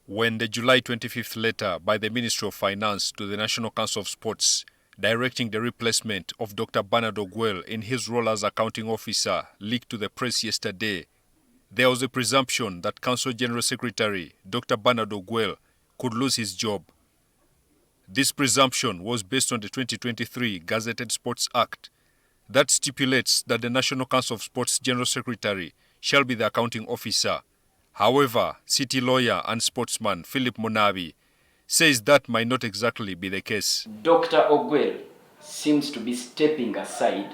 When the July 25th letter by the Ministry of Finance to the National Council of Sports directing the replacement of Dr. Bernard Ogwel in his role as accounting officer leaked to the press yesterday, there was a presumption that Council General Secretary Dr. Bernard Ogwel could lose his job. This presumption was based on the 2023 Gazetted Sports Act that stipulates that the National Council of Sports General Secretary shall be the accounting officer. However, city lawyer and sportsman Philip Munaaba says that might not exactly be the case. Dr. Ogwel seems to be stepping aside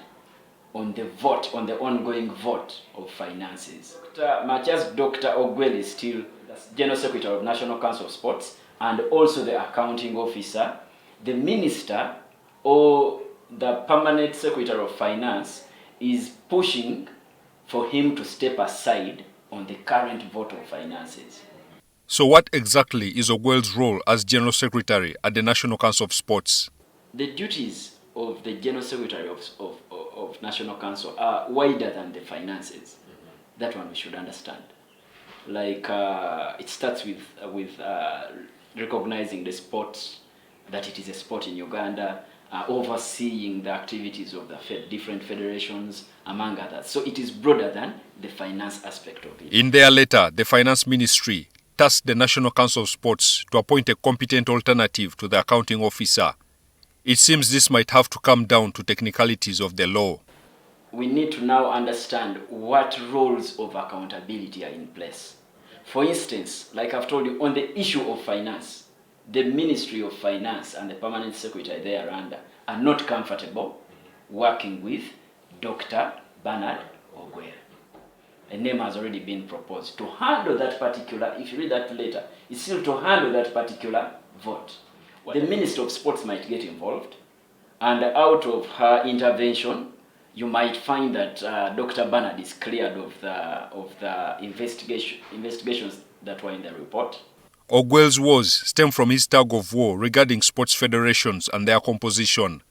on the ongoing vote of finances. Much as Dr. Ogwel is still the General Secretary of National Council of Sports and also the accounting officer, the minister or the permanent Secretary of Finance is pushing for him to step aside on the current vote of finances. So what exactly is Ogwel's role as General Secretary at the National Council of Sports? The duties of the General Secretary of National Council are wider than the finances. That one we should understand. Like it starts with recognizing the sport, that it is a sport in Uganda, overseeing the activities of the different federations, among others. So it is broader than the finance aspect of it. In their letter, the Finance Ministry tasked the National Council of Sports to appoint a competent alternative to the accounting officer. It seems this might have to come down to technicalities of the law. We need to now understand what roles of accountability are in place. For instance, like I've told you, on the issue of finance, the Ministry of Finance and the permanent secretary thereafter are not comfortable working with Dr. Bernard Ogwel. A name has already been proposed to handle that particular, if you read that letter, it's still to handle that particular vote. The Minister of Sports might get involved, and out of her intervention, you might find that Dr. Bernard is cleared of the investigations that were in the report. Ogwel's woes stem from his tug of war regarding sports federations and their composition.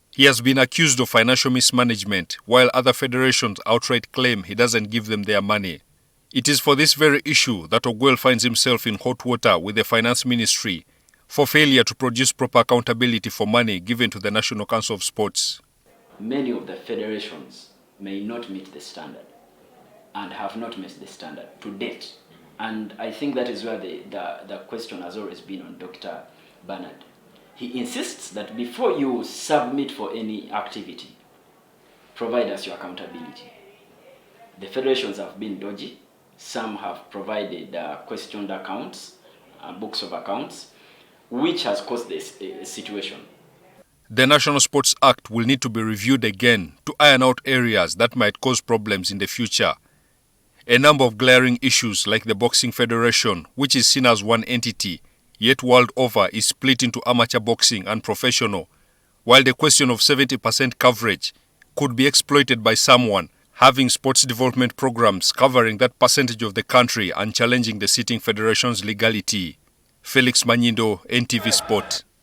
He has been accused of financial mismanagement, while other federations outright claim he doesn't give them their money. It is for this very issue that Ogwel finds himself in hot water with the Finance Ministry for failure to produce proper accountability for money given to the National Council of Sports. Many of the federations may not meet the standard and have not met the standard to date. And I think that is where the question has always been on Dr. Bernard. He insists that before you submit for any activity, provide us your accountability. The federations have been dodgy. Some have provided questioned accounts, books of accounts, which has caused this situation. The National Sports Act will need to be reviewed again to iron out areas that might cause problems in the future. A number of glaring issues like the Boxing Federation, which is seen as one entity, yet world over is split into amateur boxing and professional, while the question of 70% coverage could be exploited by someone having sports development programs covering that percentage of the country and challenging the sitting federation's legality. Felix Manyindo, NTV Sport.